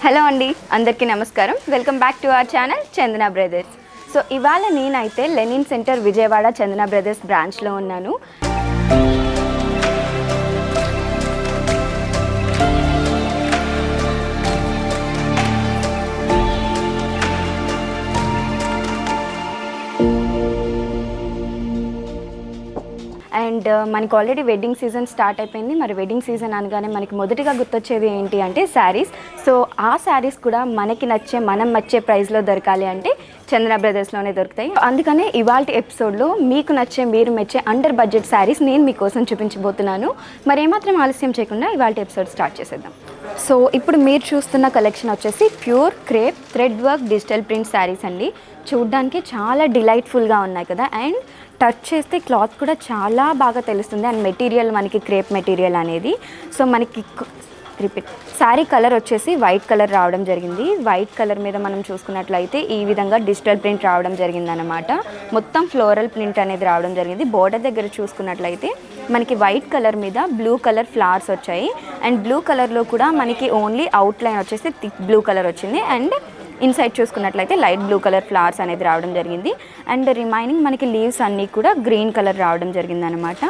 Hello అండి, అందరికీ నమస్కారం. Welcome back to our channel Chandana brothers. So ఇవాళ నేనైతే లెనిన్ సెంటర్ విజయవాడ చందన బ్రదర్స్ బ్రాంచ్లో ఉన్నాను. అండ్ మనకి ఆల్రెడీ వెడ్డింగ్ సీజన్ స్టార్ట్ అయిపోయింది. మరి వెడ్డింగ్ సీజన్ అనగానే మనకి మొదటిగా గుర్తొచ్చేది ఏంటి అంటే శారీస్. సో ఆ శారీస్ కూడా మనకి నచ్చే మనం వచ్చే ప్రైస్లో దొరకాలి అంటే చందన బ్రదర్స్లోనే దొరుకుతాయి. అందుకనే ఇవాళ ఎపిసోడ్లో మీకు నచ్చే మీరు మెచ్చే అండర్ బడ్జెట్ శారీస్ నేను మీకోసం చూపించబోతున్నాను. మరి ఏమాత్రం ఆలస్యం చేయకుండా ఇవాళ ఎపిసోడ్ స్టార్ట్ చేసేద్దాం. సో ఇప్పుడు మీరు చూస్తున్న కలెక్షన్ వచ్చేసి pure crepe thread work digital print saris అండి. చూడ్డానికి చాలా డిలైట్ఫుల్గా ఉన్నాయి కదా, అండ్ టచ్ చేస్తే క్లాత్ కూడా చాలా బాగా తెలుస్తుంది. అండ్ మెటీరియల్ మనకి క్రేప్ మెటీరియల్ అనేది. సో మనకి శారీ కలర్ వచ్చేసి వైట్ కలర్ రావడం జరిగింది. వైట్ కలర్ మీద మనం చూసుకున్నట్లయితే ఈ విధంగా డిజిటల్ ప్రింట్ రావడం జరిగింది అనమాట. మొత్తం ఫ్లోరల్ ప్రింట్ అనేది రావడం జరిగింది. బోర్డర్ దగ్గర చూసుకున్నట్లయితే మనకి వైట్ కలర్ మీద బ్లూ కలర్ ఫ్లవర్స్ వచ్చాయి. అండ్ బ్లూ కలర్లో కూడా మనకి ఓన్లీ అవుట్లైన్ వచ్చేసి థిక్ బ్లూ కలర్ వచ్చింది. అండ్ ఇన్సైడ్ చూసుకున్నట్లయితే లైట్ బ్లూ కలర్ ఫ్లవర్స్ అనేది రావడం జరిగింది. అండ్ రిమైనింగ్ మనకి లీవ్స్ అన్నీ కూడా గ్రీన్ కలర్ రావడం జరిగింది అనమాట.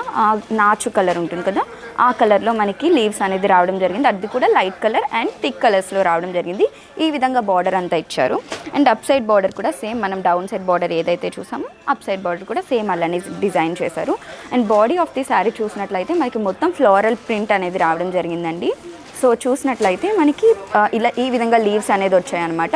నాచు కలర్ ఉంటుంది కదా, ఆ కలర్లో మనకి లీవ్స్ అనేది రావడం జరిగింది. అది కూడా లైట్ కలర్ అండ్ థిక్ కలర్స్లో రావడం జరిగింది. ఈ విధంగా బార్డర్ అంతా ఇచ్చారు. అండ్ అప్ సైడ్ బార్డర్ కూడా సేమ్ మనం డౌన్ సైడ్ బార్డర్ ఏదైతే చూసామో అప్ సైడ్ బార్డర్ కూడా సేమ్ అలానే డిజైన్ చేశారు. And body of the sari చూసినట్లయితే మనకి మొత్తం ఫ్లోరల్ ప్రింట్ అనేది రావడం జరిగిందండి. సో చూసినట్లయితే మనకి ఇలా ఈ విధంగా లీవ్స్ అనేది వచ్చాయి అనమాట.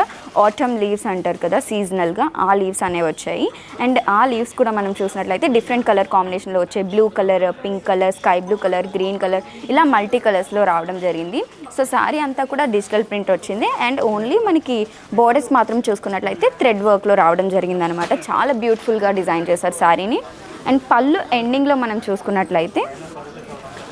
ఆటమ్ లీవ్స్ అంటారు కదా సీజనల్గా, ఆ లీవ్స్ అనేవి వచ్చాయి. అండ్ ఆ లీవ్స్ కూడా మనం చూసినట్లయితే డిఫరెంట్ కలర్ కాంబినేషన్లో వచ్చాయి. Blue colour, pink colour, sky blue colour, green colour, ఇలా మల్టీ కలర్స్లో రావడం జరిగింది. సో శారీ అంతా కూడా డిజిటల్ ప్రింట్ వచ్చింది. అండ్ ఓన్లీ మనకి బోర్డర్స్ మాత్రం చూసుకున్నట్లయితే థ్రెడ్ వర్క్లో రావడం జరిగింది అనమాట. చాలా బ్యూటిఫుల్గా డిజైన్ చేశారు శారీని. అండ్ పళ్ళు ఎండింగ్లో మనం చూసుకున్నట్లయితే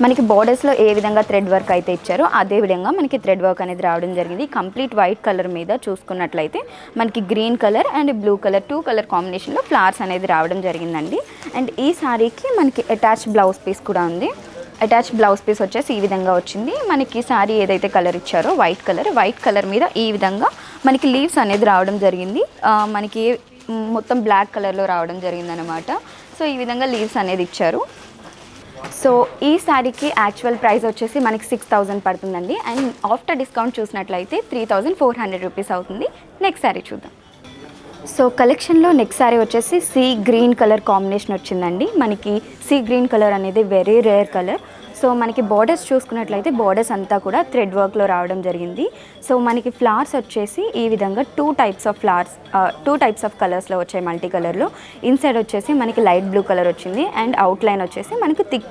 మనకి బోర్డర్స్లో ఏ విధంగా థ్రెడ్ వర్క్ అయితే ఇచ్చారో అదే విధంగా మనకి థ్రెడ్ వర్క్ అనేది రావడం జరిగింది. కంప్లీట్ వైట్ కలర్ మీద చూసుకున్నట్లయితే మనకి green colour and blue colour 2 colour కాంబినేషన్లో ఫ్లవర్స్ అనేది రావడం జరిగిందండి. అండ్ ఈ శారీకి మనకి అటాచ్ బ్లౌజ్ పీస్ కూడా ఉంది. అటాచ్ బ్లౌజ్ పీస్ వచ్చేసి ఈ విధంగా వచ్చింది. మనకి శారీ ఏదైతే కలర్ ఇచ్చారో వైట్ కలర్ మీద ఈ విధంగా మనకి లీవ్స్ అనేది రావడం జరిగింది. మనకి మొత్తం బ్లాక్ కలర్లో రావడం జరిగింది అనమాట. సో ఈ విధంగా లీవ్స్ అనేది ఇచ్చారు. సో ఈ శారీకి యాక్చువల్ ప్రైస్ వచ్చేసి మనకి 6,000 పడుతుందండి. అండ్ ఆఫ్టర్ డిస్కౌంట్ చూసినట్లయితే 3,400 రూపీస్ అవుతుంది. నెక్స్ట్ శారీ చూద్దాం. సో కలెక్షన్లో నెక్స్ట్ శారీ వచ్చేసి సీ గ్రీన్ కలర్ కాంబినేషన్ వచ్చిందండి. మనకి సీ గ్రీన్ కలర్ అనేది వెరీ రేర్ కలర్. సో మనకి బోర్డర్స్ చూసుకున్నట్లయితే బోర్డర్స్ అంతా కూడా థ్రెడ్ వర్క్లో రావడం జరిగింది. సో మనకి ఫ్లవర్స్ వచ్చేసి ఈ విధంగా 2 టైప్స్ ఆఫ్ కలర్స్లో వచ్చాయి. మల్టీ కలర్లో ఇన్సైడ్ వచ్చేసి మనకి లైట్ బ్లూ కలర్ వచ్చింది. అండ్ అవుట్లైన్ వచ్చేసి మనకి థిక్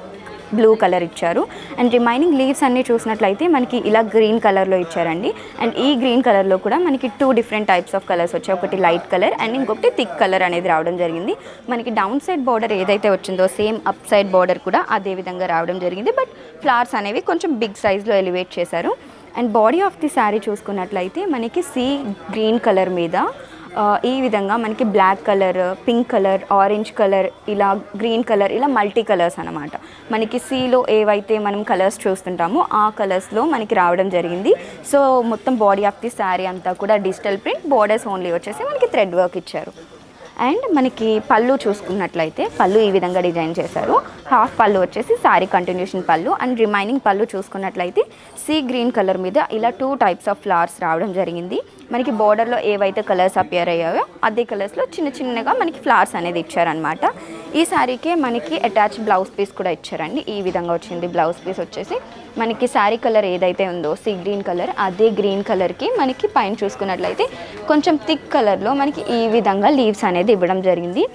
బ్లూ కలర్ ఇచ్చారు. అండ్ రిమైనింగ్ లీవ్స్ అన్నీ చూసినట్లయితే మనకి ఇలా గ్రీన్ కలర్లో ఇచ్చారండి. అండ్ ఈ గ్రీన్ కలర్లో కూడా మనకి 2 డిఫరెంట్ టైప్స్ ఆఫ్ కలర్స్ వచ్చాయి. ఒకటి లైట్ కలర్ అండ్ ఇంకొకటి థిక్ కలర్ అనేది రావడం జరిగింది. మనకి డౌన్ సైడ్ బార్డర్ ఏదైతే వచ్చిందో సేమ్ అప్ సైడ్ బార్డర్ కూడా అదే విధంగా రావడం జరిగింది. బట్ ఫ్లవర్స్ అనేవి కొంచెం బిగ్ సైజ్లో ఎలివేట్ చేశారు. And body of the sari చూసుకున్నట్లయితే మనకి సీ గ్రీన్ కలర్ మీద ఈ విధంగా మనకి black colour, pink colour, orange colour, ఇలా గ్రీన్ కలర్, ఇలా మల్టీ కలర్స్ అనమాట. మనకి సీలో ఏవైతే మనం కలర్స్ చూస్తుంటామో ఆ కలర్స్లో మనకి రావడం జరిగింది. సో మొత్తం బాడీ ఆఫ్ ది శారీ అంతా కూడా డిజిటల్ ప్రింట్, బోర్డర్స్ ఓన్లీ వచ్చేసి మనకి థ్రెడ్ వర్క్ ఇచ్చారు. అండ్ మనకి పళ్ళు చూసుకున్నట్లయితే పళ్ళు ఈ విధంగా డిజైన్ చేశారు. హాఫ్ పళ్ళు వచ్చేసి శారీ కంటిన్యూషన్ పళ్ళు. అండ్ రిమైనింగ్ పళ్ళు చూసుకున్నట్లయితే సీ గ్రీన్ కలర్ మీద ఇలా 2 టైప్స్ ఆఫ్ ఫ్లవర్స్ రావడం జరిగింది. మనకి బోర్డర్లో ఏవైతే కలర్స్ అపియర్ అయ్యాయో అదే కలర్స్లో చిన్నగా మనకి ఫ్లవర్స్ అనేది ఇచ్చారనమాట. ఈ శారీకే మనకి అటాచ్ బ్లౌజ్ పీస్ కూడా ఇచ్చారండి. ఈ విధంగా వచ్చింది బ్లౌజ్ పీస్ వచ్చేసి. మనకి శారీ కలర్ ఏదైతే ఉందో సీ గ్రీన్ కలర్, అదే గ్రీన్ కలర్కి మనకి పైన చూసుకున్నట్లయితే కొంచెం థిక్ కలర్లో మనకి ఈ విధంగా లీవ్స్ అనేది ఇవ్వడం జరిగింది.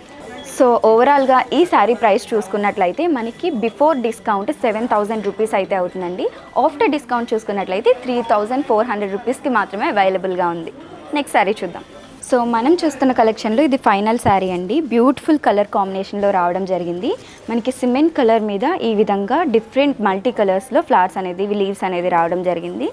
సో ఓవరాల్గా ఈ శారీ ప్రైస్ చూసుకున్నట్లయితే మనకి బిఫోర్ డిస్కౌంట్ 7,000 రూపీస్ అయితే అవుతుందండి. ఆఫ్టర్ డిస్కౌంట్ చూసుకున్నట్లయితే 3,400 రూపీస్కి మాత్రమే అవైలబుల్గా ఉంది. నెక్స్ట్ శారీ చూద్దాం. సో మనం చూస్తున్న కలెక్షన్లో ఇది ఫైనల్ శారీ అండి. బ్యూటిఫుల్ కలర్ కాంబినేషన్లో రావడం జరిగింది. మనకి సిమెంట్ కలర్ మీద ఈ విధంగా డిఫరెంట్ మల్టీ కలర్స్లో ఫ్లవర్స్ అనేది లీవ్స్ అనేది రావడం జరిగింది.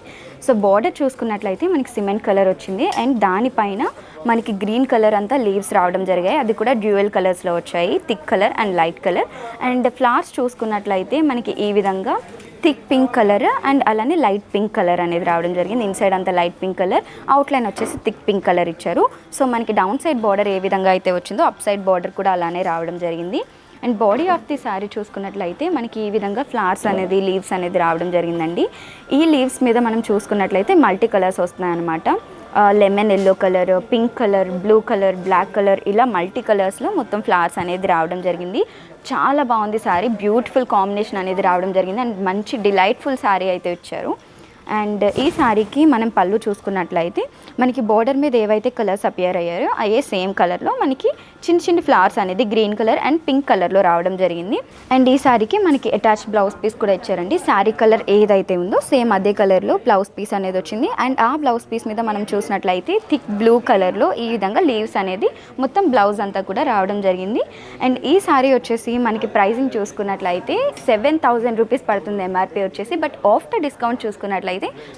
సో బార్డర్ చూసుకున్నట్లయితే మనకి సిమెంట్ కలర్ వచ్చింది. అండ్ దానిపైన మనకి గ్రీన్ కలర్ అంతా లీవ్స్ రావడం జరిగాయి. అది కూడా డ్యూయల్ కలర్స్లో వచ్చాయి, thick colour and light colour. And flowers చూసుకున్నట్లయితే మనకి ఈ విధంగా థిక్ పింక్ కలర్ అండ్ అలానే లైట్ పింక్ కలర్ అనేది రావడం జరిగింది. ఇన్సైడ్ అంతా లైట్ పింక్ కలర్, అవుట్లైన్ వచ్చేసి థిక్ పింక్ కలర్ ఇచ్చారు. సో మనకి డౌన్ సైడ్ బార్డర్ ఏ విధంగా అయితే వచ్చిందో అప్ సైడ్ బార్డర్ కూడా అలానే రావడం జరిగింది. And body of the sari చూసుకున్నట్లయితే మనకి ఈ విధంగా ఫ్లవర్స్ అనేది లీవ్స్ అనేది రావడం జరిగిందండి. ఈ లీవ్స్ మీద మనం చూసుకున్నట్లయితే మల్టీ కలర్స్ వస్తున్నాయి అన్నమాట. Lemon yellow colour, pink colour, blue colour, black colour, ఇలా మల్టీ కలర్స్లో మొత్తం ఫ్లవర్స్ అనేది రావడం జరిగింది. చాలా బాగుంది శారీ, బ్యూటిఫుల్ కాంబినేషన్ అనేది రావడం జరిగింది అండ్ మంచి డిలైట్ఫుల్ శారీ అయితే ఇచ్చారు. అండ్ ఈ శారీకి మనం పళ్ళు చూసుకున్నట్లయితే మనకి బోర్డర్ మీద ఏవైతే కలర్స్ అపియర్ అయ్యాయో అయ్యే సేమ్ కలర్లో మనకి చిన్న చిన్న ఫ్లవర్స్ అనేది గ్రీన్ కలర్ అండ్ పింక్ కలర్లో రావడం జరిగింది. అండ్ ఈ శారీకి మనకి అటాచ్ బ్లౌజ్ పీస్ కూడా ఇచ్చారండి. శారీ కలర్ ఏదైతే ఉందో సేమ్ అదే కలర్లో బ్లౌజ్ పీస్ అనేది వచ్చింది. అండ్ ఆ బ్లౌజ్ పీస్ మీద మనం చూసినట్లయితే థిక్ బ్లూ కలర్లో ఈ విధంగా లీవ్స్ అనేది మొత్తం బ్లౌజ్ అంతా కూడా రావడం జరిగింది. అండ్ ఈ శారీ వచ్చేసి మనకి ప్రైసింగ్ చూసుకున్నట్లయితే 7,000 రూపీస్ పడుతుంది ఎంఆర్పీ వచ్చేసి. బట్ ఆఫ్టర్ డిస్కౌంట్ చూసుకున్నట్లయితే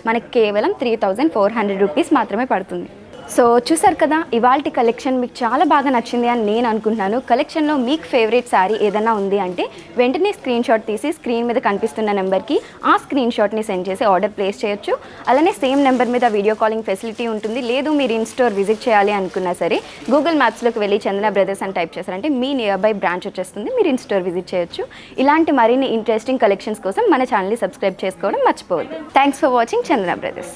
మనకి కేవలం 3,400 రూపీస్ మాత్రమే పడుతుంది. సో చూసారు కదా, ఇవాల్టి కలెక్షన్ మీకు చాలా బాగా నచ్చింది అని నేను అనుకుంటున్నాను. కలెక్షన్లో మీకు ఫేవరెట్ శారీ ఏదైనా ఉంది అంటే వెంటనే స్క్రీన్ షాట్ తీసి స్క్రీన్ మీద కనిపిస్తున్న నెంబర్కి ఆ స్క్రీన్ షాట్ని సెండ్ చేసి ఆర్డర్ ప్లేస్ చేయొచ్చు. అలానే సేమ్ నెంబర్ మీద వీడియో కాలింగ్ ఫెసిలిటీ ఉంటుంది. లేదు మీరు ఇన్ స్టోర్ విజిట్ చేయాలి అనుకున్నా సరే గూగుల్ మ్యాప్స్లోకి వెళ్ళి చందన బ్రదర్స్ అని టైప్ చేశారంటే మీ నియర్ బై బ్రాంచ్ వచ్చేస్తుంది, మీరు ఇన్ స్టోర్ విజిట్ చేయొచ్చు. ఇలాంటి మరిన్ని ఇంట్రెస్టింగ్ కలెక్షన్స్ కోసం మన ఛానల్ని సబ్స్క్రైబ్ చేసుకోవడం మర్చిపోవద్దు. Thanks for watching Chandana brothers.